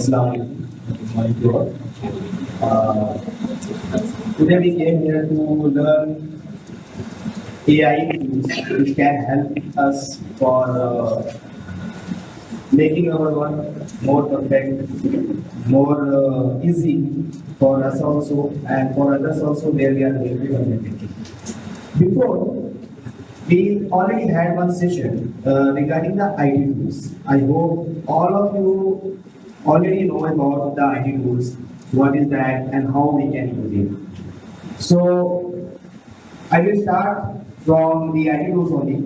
Assalamu alaikum. Today we came here to learn AI tools which can help us for making our work more perfect, more easy for us also and for others also where we are going to communicate. Before, we already had one session regarding the IT tools. I hope all of you already know about the IT tools, what is that and how we can use it. So, I will start from the IT tools only.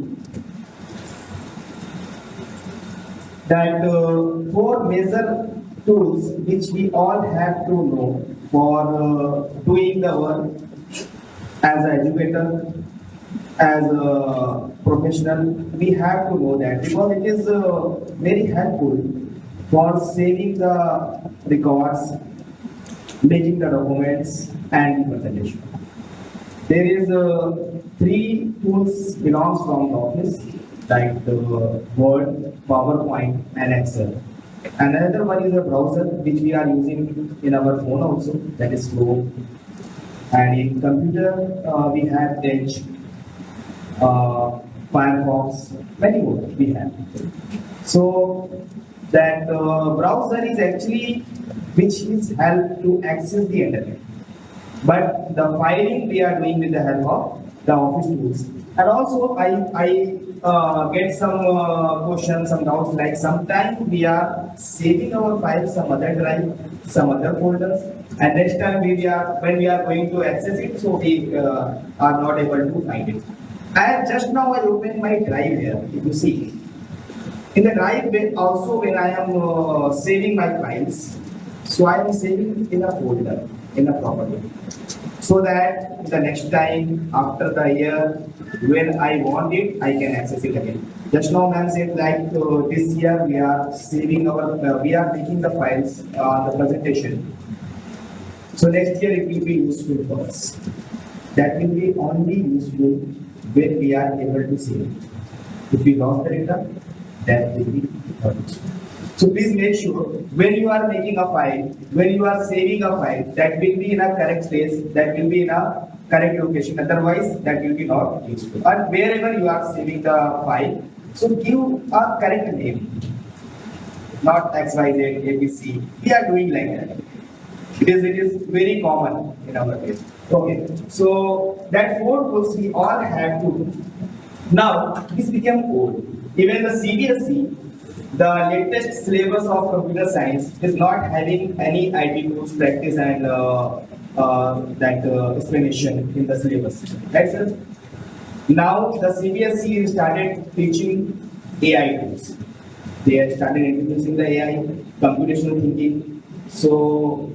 That four major tools which we all have to know for doing the work as an educator, as a professional, we have to know that because it is very helpful for saving the records, making the documents and presentation. There is three tools belongs from the office like the Word, PowerPoint and Excel. Another one is a browser which we are using in our phone also, that is Chrome. And in computer we have Edge, Firefox, many more we have. So that browser is actually which is help to access the internet. But the filing we are doing with the help of the office tools. And also I get some questions, some doubts like sometimes we are saving our files some other drive, some other folders, and next time when we are going to access it, so we are not able to find it. And just now I opened my drive here, if you see. In the drive also when I am saving my files, so I am saving in a folder, in a proper way. So that the next time after the year when I want it, I can access it again. Just now ma'am said like this year we are saving our, we are making the files, the presentation. So next year it will be useful for us. That will be only useful when we are able to save it. If we lost the data, that will be not useful. So please make sure when you are making a file, when you are saving a file, that will be in a correct place, that will be in a correct location. Otherwise, that will be not useful. And wherever you are saving the file, so give a correct name, not XYZ, ABC. We are doing like that. It is very common in our case. Okay, so that four tools we all have to do. Now, this became old. Even the CBSE, the latest syllabus of computer science is not having any IT tools practice and explanation in the syllabus. Right, sir? Now the CBSE started teaching AI tools. They have started introducing the AI, computational thinking. So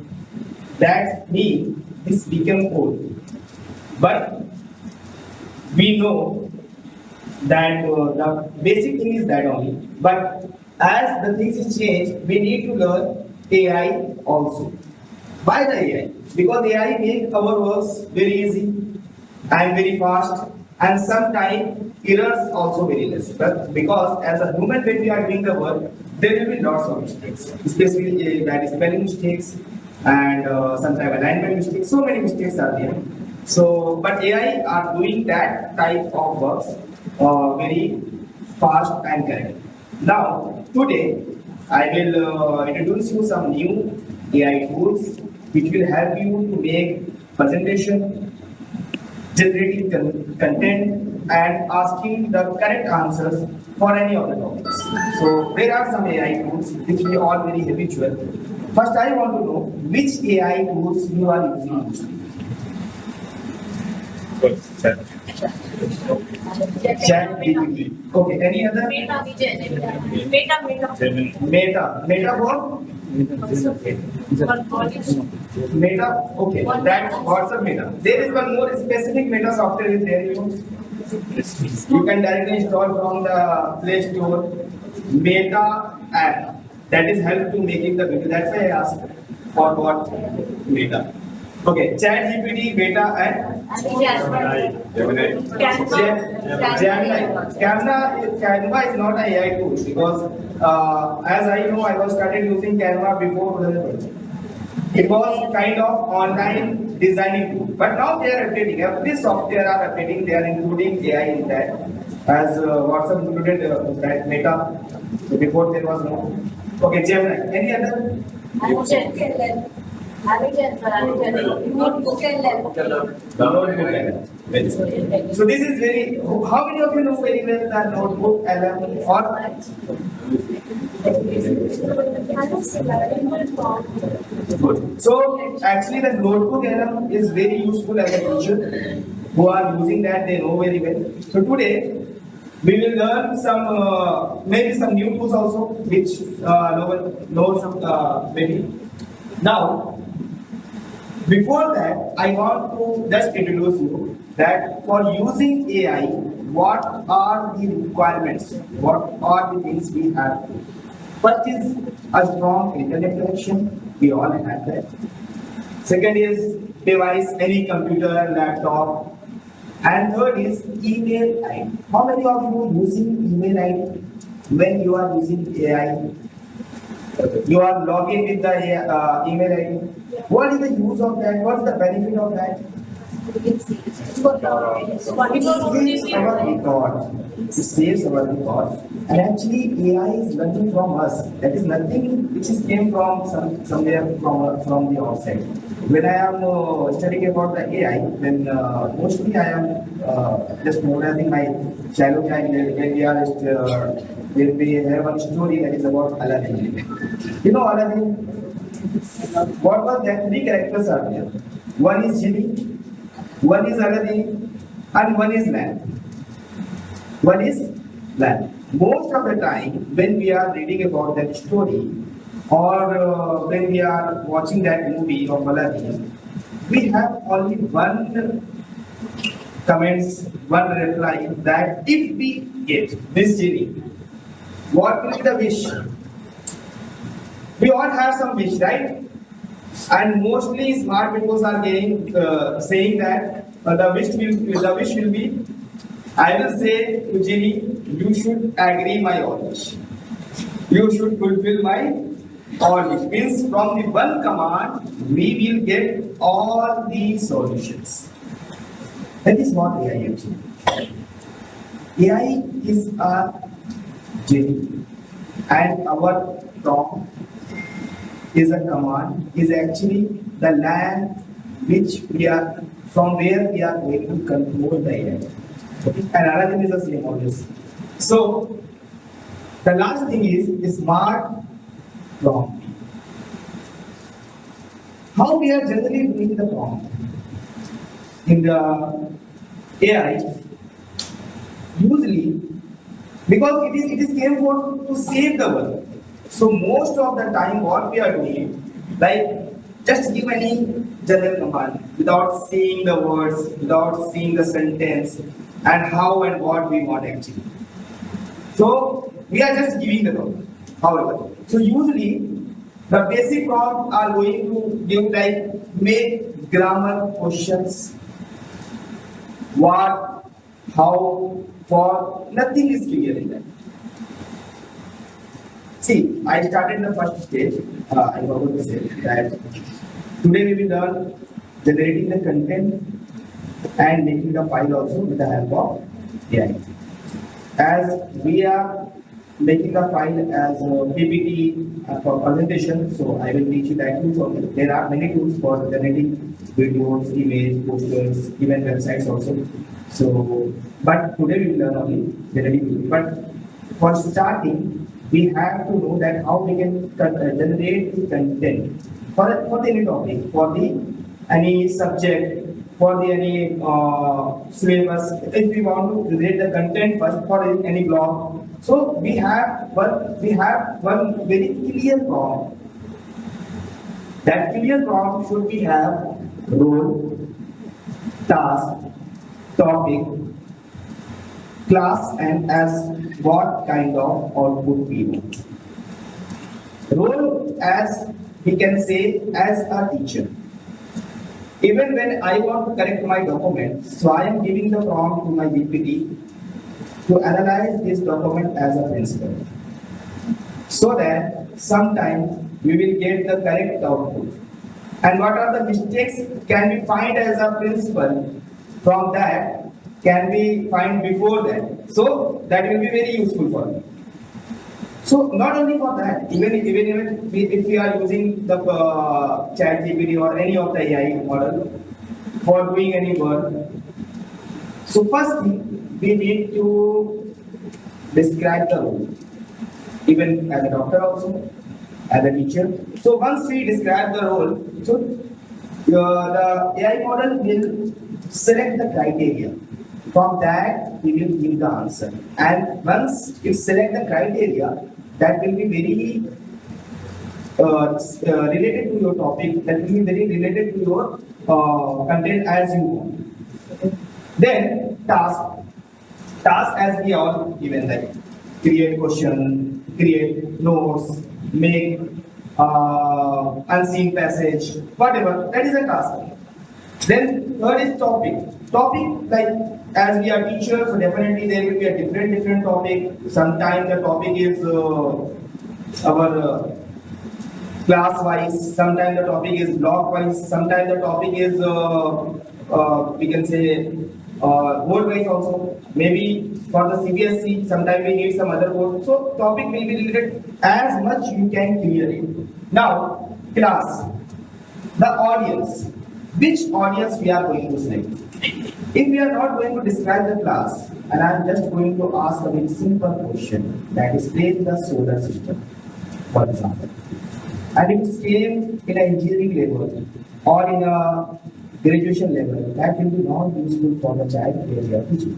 that means this became old. But we know that the basic thing is that only. But as the things is changed, we need to learn AI also. Why the AI? Because AI makes our works very easy and very fast, and sometimes errors also very less. But because as a human when we are doing the work, there will be lots of mistakes, especially that spelling mistakes and sometimes alignment mistakes. So many mistakes are there. So, but AI are doing that type of works very fast and correct. Now, today, I will introduce you some new AI tools which will help you to make presentation, generating content, and asking the correct answers for any of the topics. So, there are some AI tools which we are very habitual. First, I want to know which AI tools you are using. Chat GPT. Okay, any other? Meta for? Meta, okay, that's WhatsApp Meta. There is one more specific Meta software is there, you know. You can directly install from the Play Store Meta app. That is help to making the video. That's why I asked for what Meta. Okay, Chat GPT, Meta, and Canva is not a AI tool because as I know, I was started using Canva before 2020. It was kind of online designing tool, but now they are updating. Every software are updating. They are including AI in that, as WhatsApp included that Meta. So before there was no. Okay, Gemini. Any other? NotebookLM. So this is very. How many of you know very well that notebook LM or? Good. So actually, the notebook LM is very useful as a teacher. Who are using that, they know very well. So today we will learn some maybe some new tools also, which no one knows maybe. Now. Before that, I want to just introduce you that for using AI, what are the requirements? What are the things we have? First is a strong internet connection. We all have that. Second is device, any computer, laptop. And third is email ID. How many of you using email ID when you are using AI? You are logging with the email ID. What is the use of that? What is the benefit of that? It saves our record. And actually, AI is learning from us. That is nothing which is came from somewhere from the outside. When I am studying about the AI, then mostly I am just memorizing my childhood time when we are when we have a story that is about Aladdin. You know Aladdin? What was that? Three characters are there. One is Genie, one is Aladdin, and one is Lamb. One is Lamb. Most of the time, when we are reading about that story, or when we are watching that movie of Aladdin, we have only one comments, one reply that if we get this Genie, what will be the wish? We all have some wish, right? And mostly smart people are saying that the wish will be. I will say to Genie, you should agree my all wish. You should fulfill my all wish. Means from the one command, we will get all the solutions. That is what AI is. AI is a Genie, and our prompt is a command, is actually the land which we are, from where we are going to control the AI. And another thing is the same always. So, the last thing is smart prompt. How we are generally doing the prompt? In the AI, usually, because it is came for to save the world. So most of the time what we are doing, like just give any general command without seeing the words, without seeing the sentence and how and what we want actually. So we are just giving the prompt. However, so usually the basic prompt are going to give like make grammar questions, what, how, for, nothing is clear in that. See, I started the first stage. I forgot to say that today we will learn generating the content and making the file also with the help of AI. As we are making the file as a PPT for presentation, so I will teach you that tools also. There are many tools for generating videos, image, posters, even websites also. So, but today we will learn only generating. But for starting, we have to know that how we can generate the content for the any topic, for the any subject, for the any syllabus. If we want to generate the content first for any blog, so we have one very clear prompt. That clear prompt should be have role, task, topic, class, and as what kind of output we want. Role, as we can say, as a teacher. Even when I want to correct my document, so I am giving the prompt to my GPT to analyze this document as a principle, so that sometimes we will get the correct output. And what are the mistakes can we find as a principle from that can we find before that. So that will be very useful for me. So not only for that, even if we are using the chat GPT or any of the AI model for doing any work. So first thing, we need to describe the role, even as a doctor also, as a teacher. So once we describe the role, so the AI model will select the criteria. From that, we will give the answer. And once it select the criteria, that will be very related to your topic, that will be very related to your content as you want. Then task. Task as we all given, like create question, create notes, make unseen passage, whatever, that is a task. Then third is topic. Topic, like as we are teachers, so definitely there will be a different topic. Sometimes the topic is our class wise, sometimes the topic is block wise, sometimes the topic is we can say board wise also. Maybe for the CBSE, sometimes we need some other board. So topic will be related as much you can clear it. Now class, the audience. Which audience we are going to select? If we are not going to describe the class, and I am just going to ask a very simple question, that is explain the solar system, for example. And if it came in an engineering level or in a graduation level, that will be not useful for the child where we are teaching.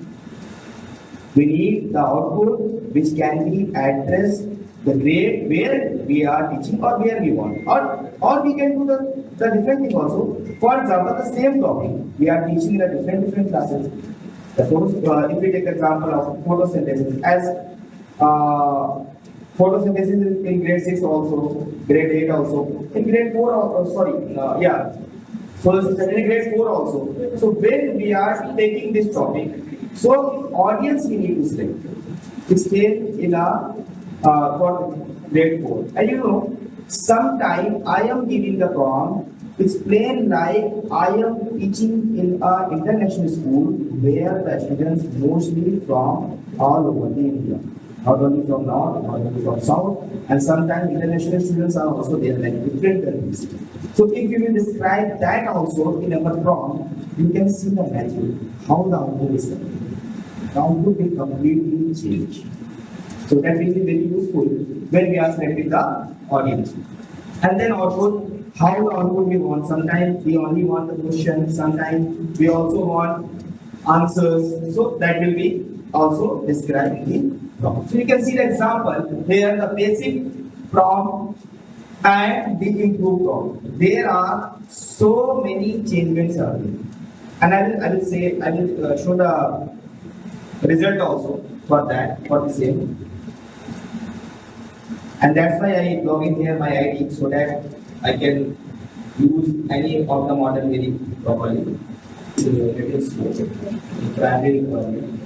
We need the output which can be addressed the grade where we are teaching or where we want. Or we can do the different thing also. For example, the same topic, we are teaching the different classes. The if we take the example of photosynthesis, as photosynthesis is in grade 6 also, grade 8 also, in grade 4 also, so this is in grade 4 also. So when we are taking this topic, so audience we need to select. It stays in a for grade 4. And you know, sometime I am giving the prompt, explain like I am teaching in an international school where the students mostly from all over the India. Not only from north, not only from south, and sometimes international students are also there, like different countries. So if you will describe that also in our prompt, you can see the magic, how the output is coming. The output will completely change. So that will be very useful when we are selecting the audience. And then output, how the output we want. Sometimes we only want the question, sometimes we also want answers. So that will be also described in prompt. So you can see the example here, the basic prompt and the improved prompt. There are so many changements are there. And I will show the result also for that, for the same. And that's why I log in here my ID so that I can use any of the model very properly. It is primary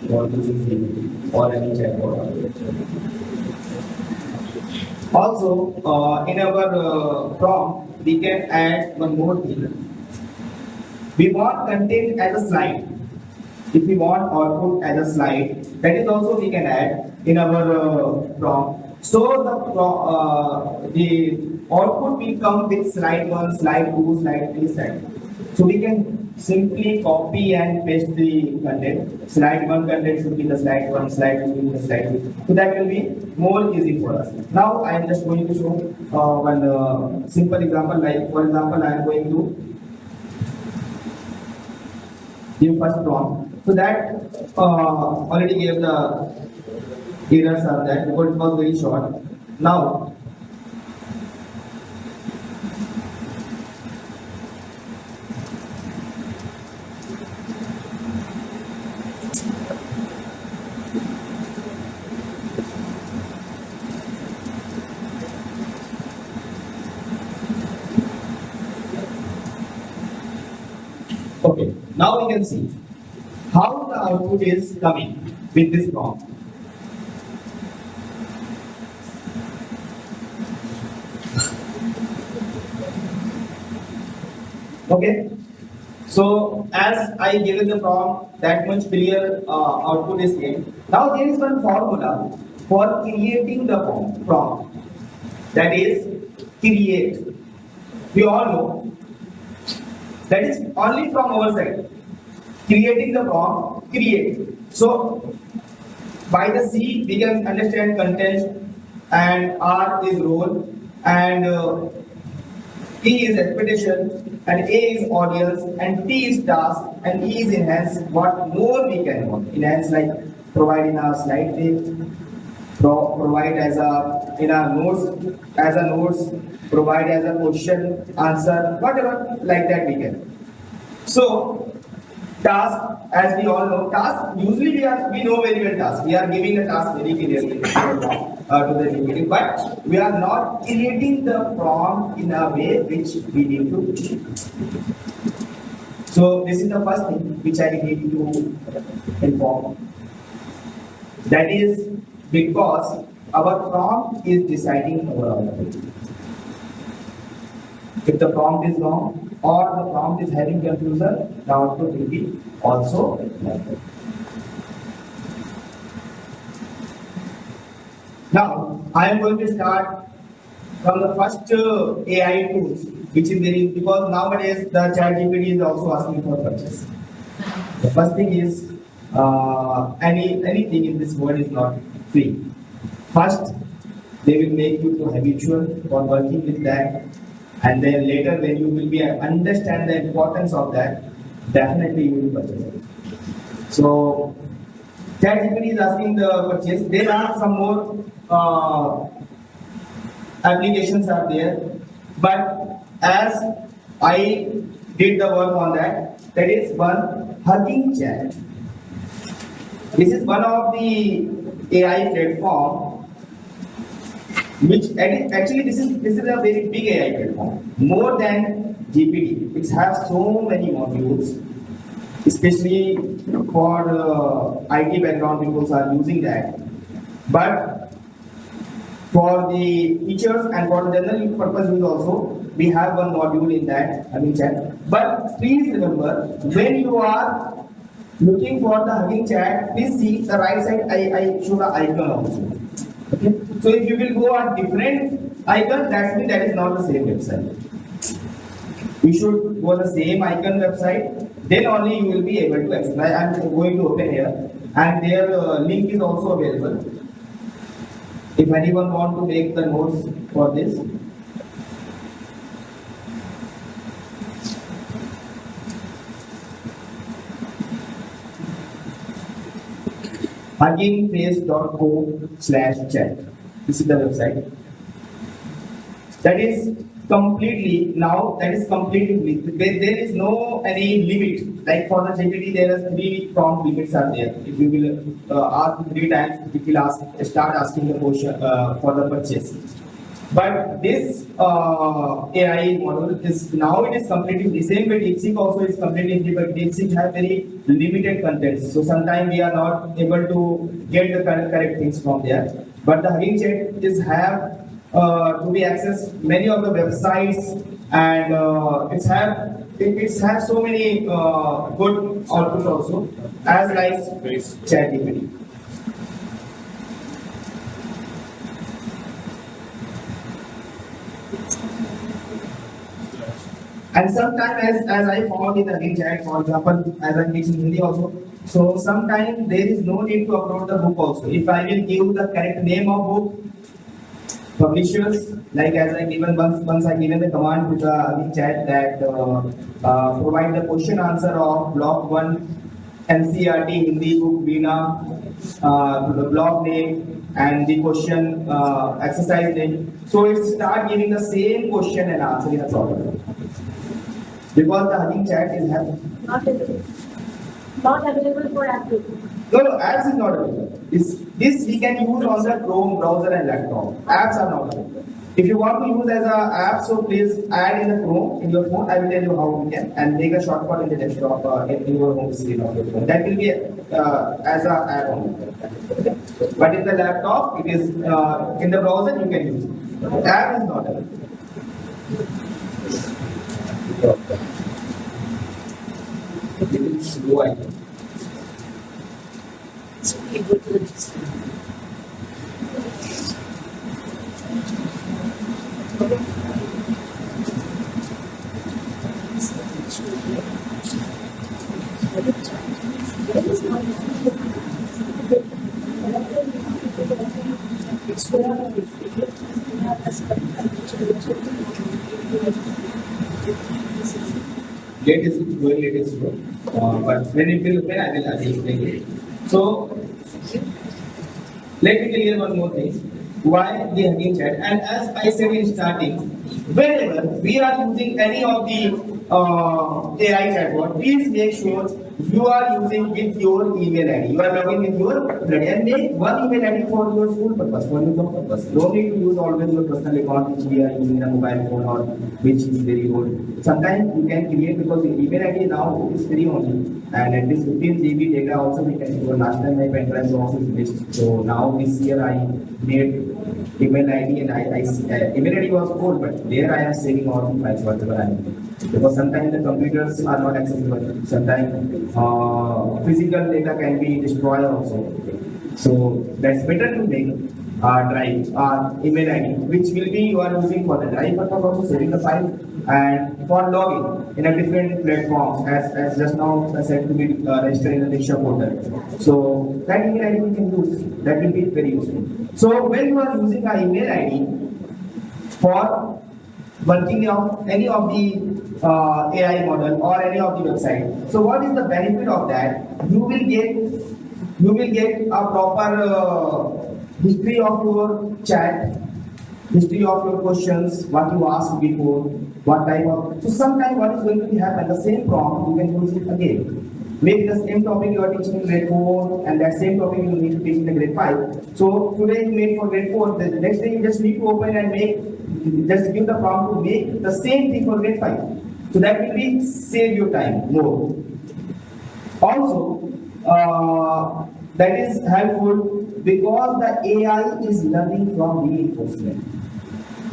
for using or any chatbot. Also, in our prompt, we can add one more thing. We want content as a slide. If we want output as a slide, that is also we can add in our prompt. So the output will come with slide 1, slide 2, slide 3, slide 4. So we can simply copy and paste the content. Slide 1 content should be the slide 1, slide 2 will be the slide 2. So that will be more easy for us. Now I am just going to show one simple example. Like for example, I am going to give first prompt. So that already gave the errors are that because it was very short. Now Okay, now we can see how the output is coming with this prompt. Okay, so as I given the prompt, that much clear output is came. Now there is one formula for creating the prompt. That is create. We all know that is only from our side. Creating the prompt, create. So by the C we can understand content, and R is role, and E is expectation, and A is audience, and T is task, and E is enhance. What more we can want? Enhance like provide in our slide deck, provide as a in our notes as a notes, provide as a question answer, whatever like that we can. So task, as we all know, task usually we know very well task. We are giving a task very clearly to the GPT, but we are not creating the prompt in a way which we need to. So this is the first thing which I need to inform. That is because our prompt is deciding our output. If the prompt is wrong or the prompt is having confusion, the output will be also wrong. Now, I am going to start from the first AI tools, which is very, because nowadays the ChatGPT is also asking for purchase. The first thing is anything in this world is not free. First, they will make you to habitual for working with that, and then later when you will be understand the importance of that, definitely you will purchase it. So ChatGPT is asking the purchase. There are some more applications are there, but as I did the work on that, that is one HuggingChat. This is one of the AI platform which actually this is a very big AI platform, more than GPT. It has so many modules, especially for IT background people are using that. But for the teachers and for the general purpose use also, we have one module in that HuggingChat. But please remember, when you are looking for the HuggingChat, please see the right side. I show the icon also. Okay. So if you will go on different icon, that means that is not the same website. You should go the same icon website, then only you will be able to access. I am going to open here, and their link is also available. If anyone want to make the notes for this. huggingface.co/chat. This is the website. That is completely now. That is completely. There is no any limit. Like for the GPT, there are 3 prompt limits are there. If you will ask 3 times, it will start asking the question for the purchase. But this AI model is now it is completely the same way. DeepSeek also is completely free, but DeepSeek have very limited content. So sometimes we are not able to get the correct things from there. But the HuggingChat is have to be accessed many of the websites, and it has so many good outputs also as like ChatGPT. And sometimes, as I found in the HuggingChat, for example, as I teach in Hindi also, so sometimes there is no need to upload the book also. If I will give the correct name of book, publishers, like as I given once I given the command to the HuggingChat that provide the question answer of block 1 NCRT Hindi book Veena, to the block name and the question exercise name. So it start giving the same question and answer in a problem. Because the HuggingChat is Not available. Not available for Apple. No, apps is not available. This we can use on the Chrome browser and laptop. Apps are not available. If you want to use as a app, so please add in the Chrome in your phone. I will tell you how you can and make a shortcut in the desktop in your home screen of your phone. That will be as a add-on. But in the laptop, it is in the browser you can use it. App is not available. Little slow, I think. Late is going late is slow. But when it will open, I will explain it. So let me clear one more thing. Why the HuggingChat? And as I said in starting, whenever we are using any of the AI chatbot, please make sure you are using with your email ID. You are logging with your email ID and make one email ID for your school purpose, for your job purpose. Don't need to use always your personal account which we are using in a mobile phone or which is very old. Sometimes you can create because the email ID now is free only. And at this 15 GB data also we can do. Last time my pen drive was finished. So now this year I made email ID and email ID was old, but there I am saving all the files whatever I need. Because sometimes the computers are not accessible. Sometimes physical data can be destroyed also. So that's better to make drive email ID, which will be you are using for the drive purpose also saving the file and for login in a different platforms as just now said to be registered in the Diksha portal. So that email ID you can use. That will be very useful. So when you are using an email ID for working on any of the AI model or any of the website. So what is the benefit of that? You will get a proper history of your chat, history of your questions, what you asked before, what type of. So sometimes what is going to be happen? The same prompt you can use it again. Maybe the same topic you are teaching in grade 4 and that same topic you need to teach in the grade 5. So today you made for grade 4, the next day you just need to open and just give the prompt to make the same thing for grade 5. So that will be save your time more. Also, that is helpful because the AI is learning from reinforcement.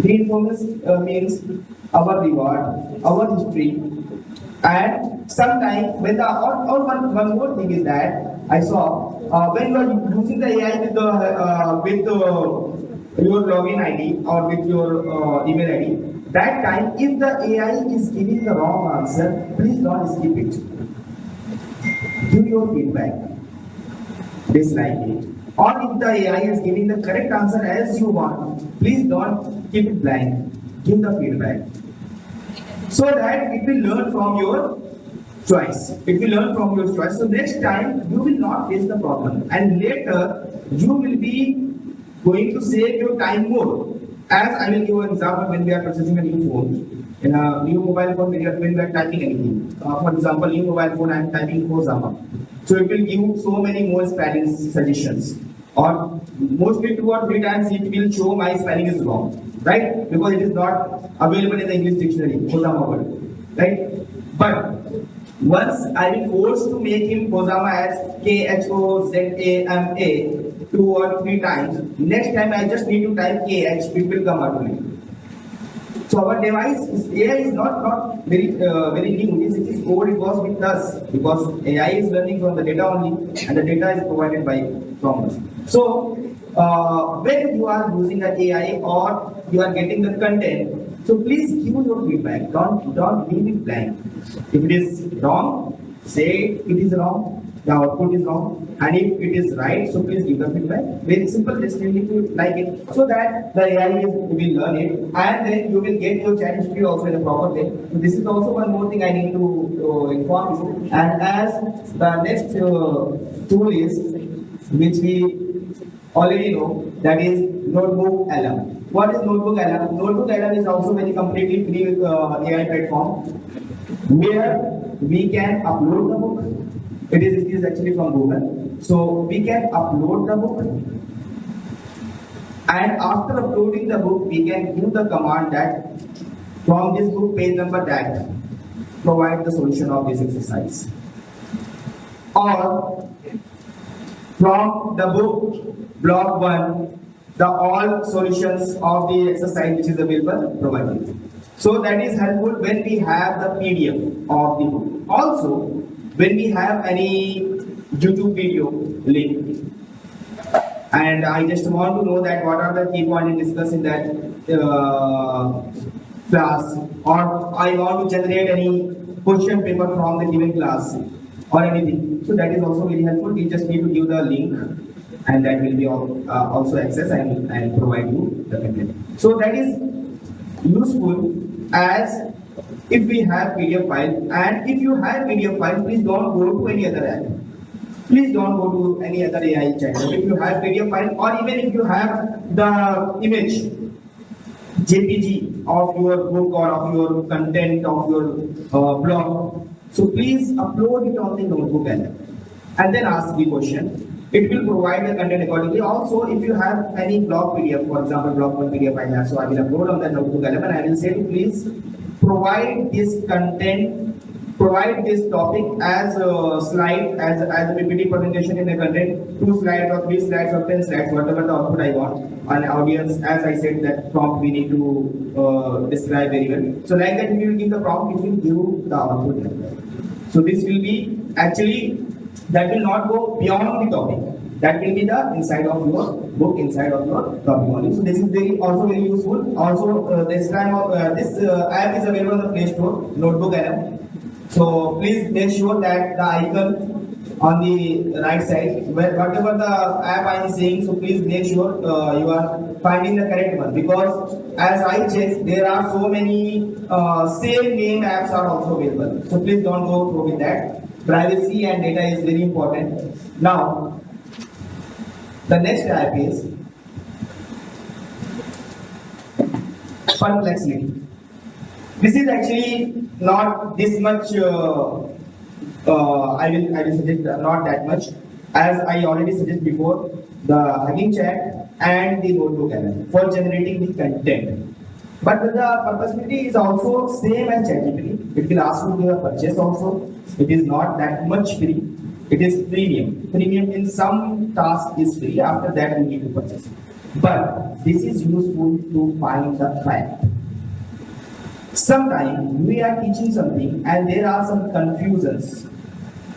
Reinforcement means our reward, our history, and sometimes when the or one more thing is that I saw when you are using the AI with your login ID or with your email ID. That time, if the AI is giving the wrong answer, please don't skip it. Give your feedback. Dislike it. Or if the AI is giving the correct answer as you want, please don't keep it blank. Give the feedback. So that it will learn from your choice. It will learn from your choice. So next time, you will not face the problem. And later, you will be going to save your time more. As I will give an example when we are processing a new phone. In a new mobile phone, when we are typing anything. For example, new mobile phone, I am typing Kozama. So it will give so many more spelling suggestions. Or mostly 2 or 3 times it will show my spelling is wrong. Right? Because it is not available in the English dictionary, Kozama word. Right? But once I will force to make him Kozama as Khozama 2 or 3 times. Next time I just need to type KH, it will come automatically. So our device AI is not very new. It is old. It was with us because AI is learning from the data only, and the data is provided from us. So when you are using the AI or you are getting the content, so please give your feedback. Don't leave it blank. If it is wrong, say it is wrong. The output is wrong, and if it is right, so please give the feedback. Very simple, just you need to like it so that the AI will learn it, and then you will get your chat history also in a proper way. So this is also one more thing I need to inform you. And as the next tool is, which we already know, that is NotebookLM. What is NotebookLM? NotebookLM is also very completely free with AI platform, where we can upload the book. It is actually from Google. So we can upload the book, and after uploading the book, we can give the command that from this book page number that provide the solution of this exercise, or from the book block 1 the all solutions of the exercise which is available provided. So that is helpful when we have the PDF of the book. Also, when we have any YouTube video link, and I just want to know that what are the key points discussed in that class, or I want to generate any question paper from the given class or anything. So that is also very helpful. We just need to give the link, and that will be also access and provide you the content. So that is useful as if we have PDF file, and if you have PDF file, please don't go to any other app. Please don't go to any other AI channel. If you have PDF file, or even if you have the image JPG of your book or of your content of your blog, so please upload it on the NotebookLM and then ask the question. It will provide the content accordingly. Also, if you have any blog PDF, for example, blog 1 PDF I have, so I will upload on the NotebookLM, and I will say to please provide this content, provide this topic as a slide, as a PPT presentation in the content, 2 slides or 3 slides or 10 slides, whatever the output I want. And audience, as I said, that prompt we need to describe very well. So like that, if you give the prompt, it will give the output. So this will be actually, that will not go beyond the topic. That will be the inside of your book, inside of your topic only. So this is also very useful. Also, this time this app is available on the Play Store, NotebookLM. So please make sure that the icon on the right side, where whatever the app I am saying, so please make sure you are finding the correct one, because as I check, there are so many same name apps are also available. So please don't go through with that. Privacy and data is very important. Now, the next app is Perplexity. This is actually not this much. I will suggest not that much, as I already suggested before, the HuggingChat and the NotebookLM for generating the content. But the Perplexity is also same as ChatGPT. It will ask you to do a purchase also. It is not that much free. It is premium. Premium in some task is free. After that, you need to purchase it. But this is useful to find the fact. Sometimes we are teaching something and there are some confusions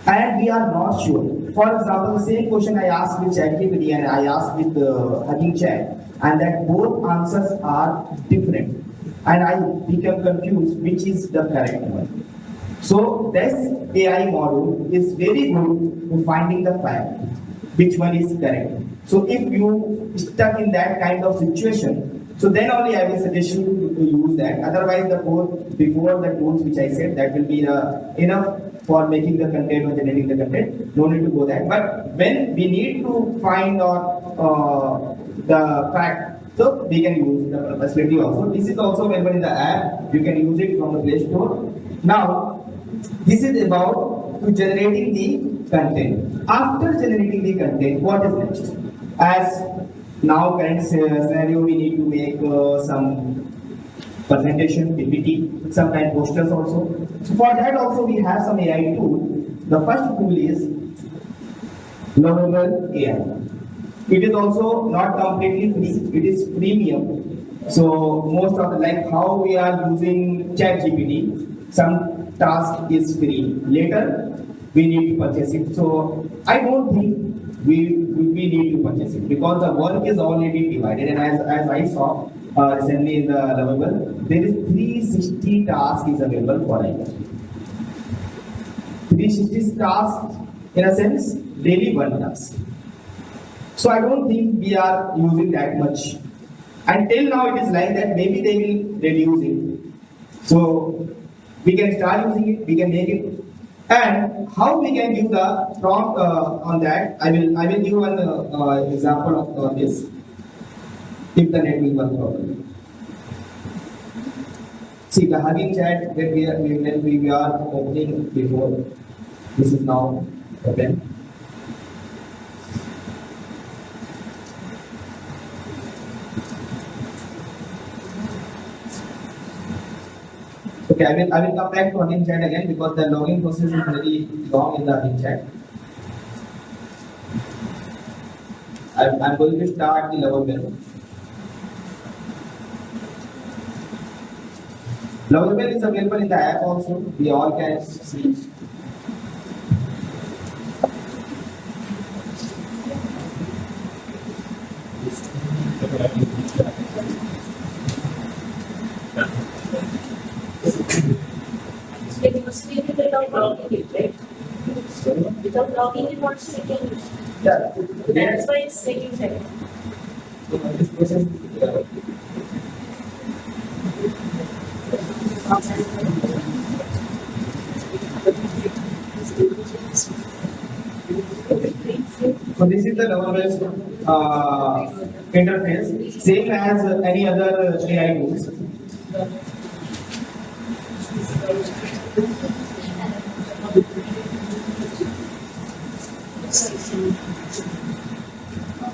and we are not sure. For example, the same question I asked with ChatGPT and I asked with HuggingChat, and that both answers are different, and I become confused which is the correct one. So this AI model is very good to finding the fact which one is correct. So if you stuck in that kind of situation, so then only I will suggest you to use that. Otherwise, the code before the tools which I said, that will be enough for making the content or generating the content. No need to go that. But when we need to find out the fact, so we can use the facility also. This is also available in the app. You can use it from the Play Store. Now, this is about to generating the content. After generating the content, what is next? As now current scenario, we need to make some presentation, PPT, sometimes posters also. So for that also we have some AI tool. The first tool is Lovable AI. It is also not completely free, it is premium. So most of the, like how we are using ChatGPT, some task is free. Later we need to purchase it. So I don't think we need to purchase it, because the work is already divided, and as I saw recently in the Lovable, there is 360 tasks is available for IT. 360 tasks in a sense, daily one task. So I don't think we are using that much. Until now it is like that, maybe they will reduce it. So we can start using it, we can make it. And how we can give the prompt on that, I will give an example of this, if the net will work properly. See, the HuggingChat that we are opening before, this is now open. Okay, I will come back to HuggingChat again because the login process is very long in the HuggingChat. I'm going to start the Lovable. Lovable is available in the app also. We all can see. It must be without logging it, right? Without logging it, what's taking? Yeah. That's why it's taking time. So this process. So this is the Lovable interface, same as any other AI tools.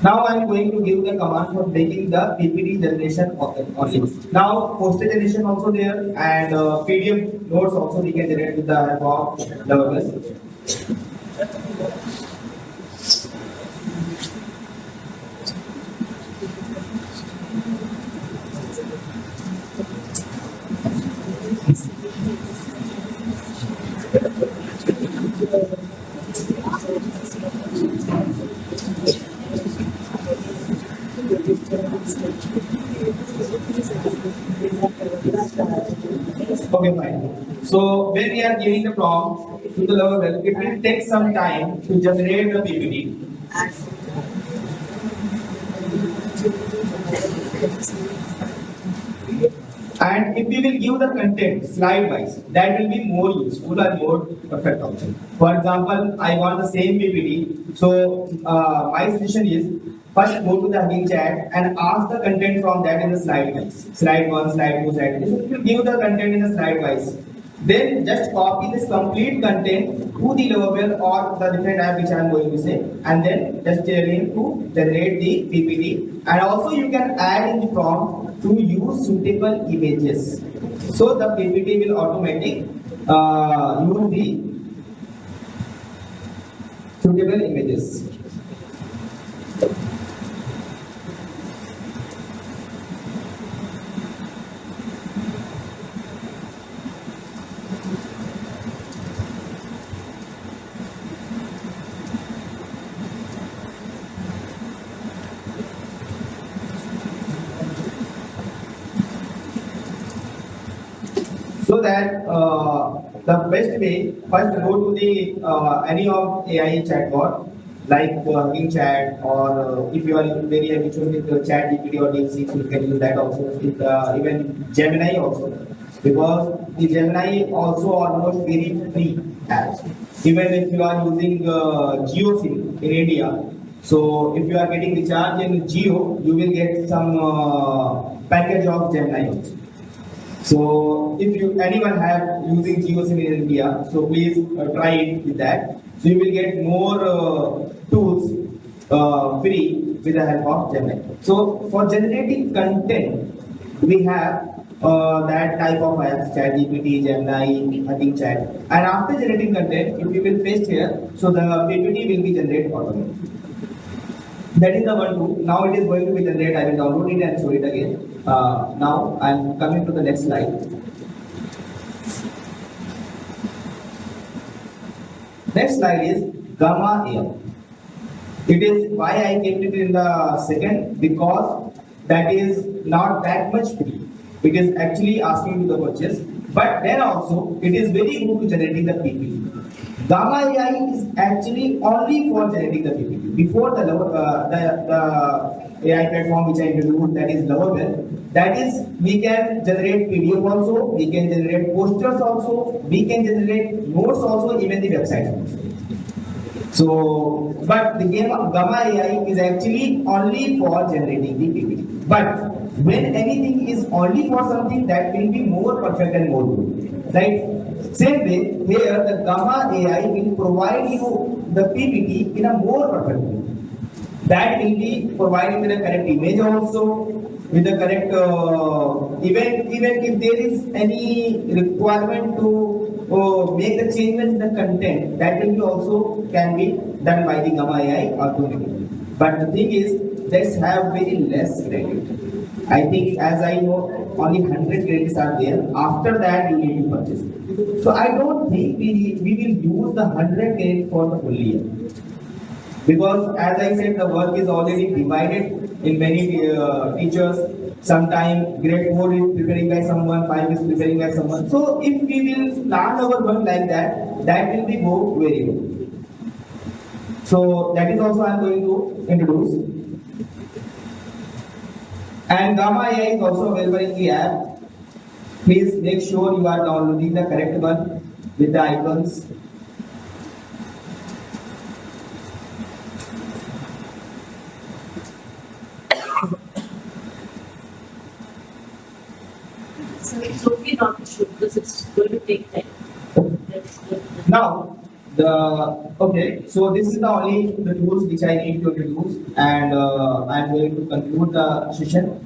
Now I am going to give the command for taking the PPT generation only. Now poster generation also there and PDF notes also we can generate with the help of Lovable. Okay, fine. So when we are giving the prompt to the Lovable, it will take some time to generate the PPT. And if we will give the content slide wise, that will be more useful and more perfect also. For example, I want the same PPT. So my suggestion is first go to the HuggingChat and ask the content from that in the slide wise. Slide 1, slide 2, slide 3. So if you give the content in the slide wise, then just copy this complete content to the Lovable or the different app which I am going to say, and then just tell him to generate the PPT. And also you can add in the prompt to use suitable images. So the PPT will automatically use the suitable images. So that the best way, first go to the any of AI chatbot like HuggingChat or if you are very habitual with Chat GPT or DeepSeek, so you can use that also. With, even Gemini also, because the Gemini also almost very free apps. Even if you are using GeoSIM in India, so if you are getting recharge in Geo, you will get some package of Gemini also. So if you anyone have using GeoSIM in India, so please try it with that. So you will get more tools free with the help of Gemini. So for generating content, we have that type of apps, ChatGPT, Gemini, HuggingChat. And after generating content, if you will paste here, so the PPT will be generated automatically. That is the one tool. Now it is going to be generated. I will download it and show it again. Now I am coming to the next slide. Next slide is Gamma AI. It is why I kept it in the second, because that is not that much free. It is actually asking you to purchase, but then also it is very good to generating the PPT. Gamma AI is actually only for generating the PPT. Before the AI platform which I introduced, that is Lovable, that is we can generate PDF also, we can generate posters also, we can generate notes also, even the website also. So, but the Gamma AI is actually only for generating the PPT. But when anything is only for something, that will be more perfect and more good, right? Same way, here the Gamma AI will provide you the PPT in a more perfect way. That will be providing the correct image also, with the correct, even if there is any requirement to make the changes in the content, that will be also can be done by the Gamma AI automatically. But the thing is, let's have very less credit. I think, as I know, only 100 credits are there. After that, you need to purchase it. So I don't think we will use the 100 credit for the full year. Because as I said, the work is already divided in many teachers. Sometimes grade 4 is preparing by someone, 5 is preparing by someone. So if we will plan our work like that, that will be go very good. So that is also I am going to introduce. And Gamma AI is also available in the app. Please make sure you are downloading the correct one with the icons. So it's okay not to shoot because it's going to take time. That's good. Now, so this is the only the tools which I need to introduce, and I'm going to conclude the session.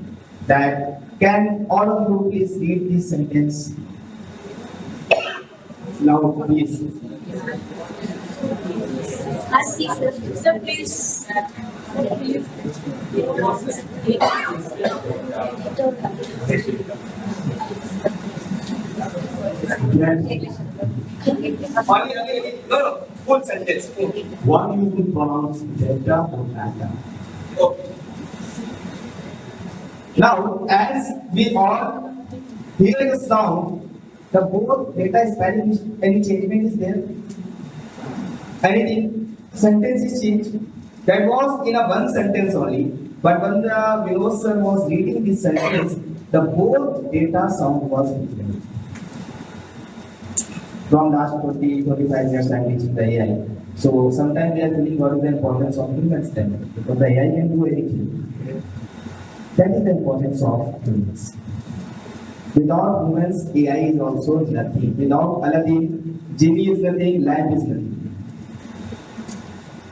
That can all of you please read this sentence loud, please. Sir, please. No, full sentence. What do you pronounce data or data? Okay. Now, as we all hear the sound, the both data spelling, any changement is there? Anything? Sentence is changed. That was in a one sentence only. But when the Vinod sir was reading this sentence, the both data sound was different. From last 20-25 years, I'm teaching the AI. So sometimes we are feeling what is the importance of humans then, because the AI can do anything. That is the importance of humans. Without humans, AI is also nothing. Without Aladdin, genie is nothing, lamp is nothing.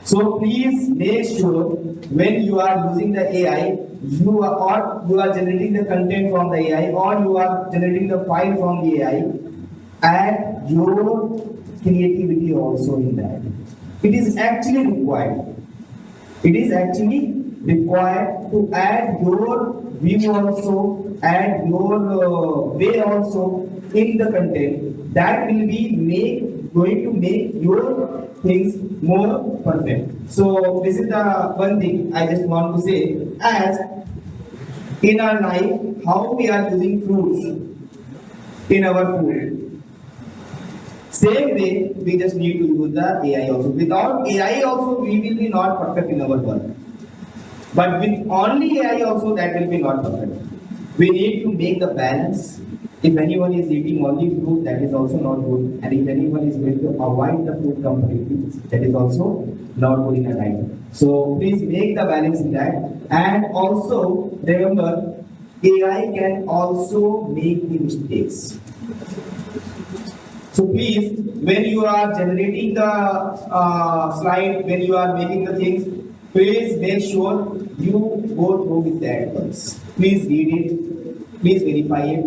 So please make sure when you are using the AI, you are generating the content from the AI, or you are generating the file from the AI, add your creativity also in that. It is actually required. It is actually required to add your view also, add your way also in the content. That will be going to make your things more perfect. So this is the one thing I just want to say. As in our life, how we are using fruits in our food. Same way, we just need to use the AI also. Without AI also, we will be not perfect in our work. But with only AI also, that will be not perfect. We need to make the balance. If anyone is eating only fruit, that is also not good. And if anyone is going to avoid the fruit completely, that is also not good in a diet. So please make the balance in that. And also remember, AI can also make the mistakes. So please, when you are generating the slide, when you are making the things, please make sure you go through with that once. Please read it, please verify it,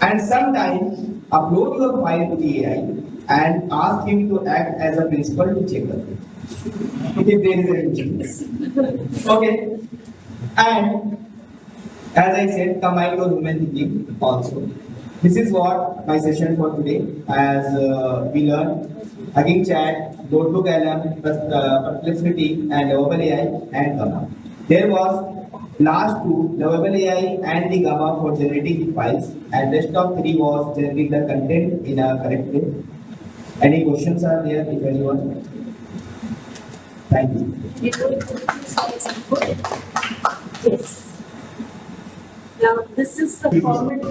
and sometimes upload your file to the AI and ask him to act as a principal to check it. If there is any changes. Okay. And as I said, combine your human thinking also. This is what my session for today, as we learned HuggingChat, NotebookLM, Perplexity, and Lovable AI and Gamma. There was last two, Lovable AI and the Gamma for generating the files, and rest of three was generating the content in a correct way. Any questions are there, if anyone? Thank you. Yes. Now, this is the format.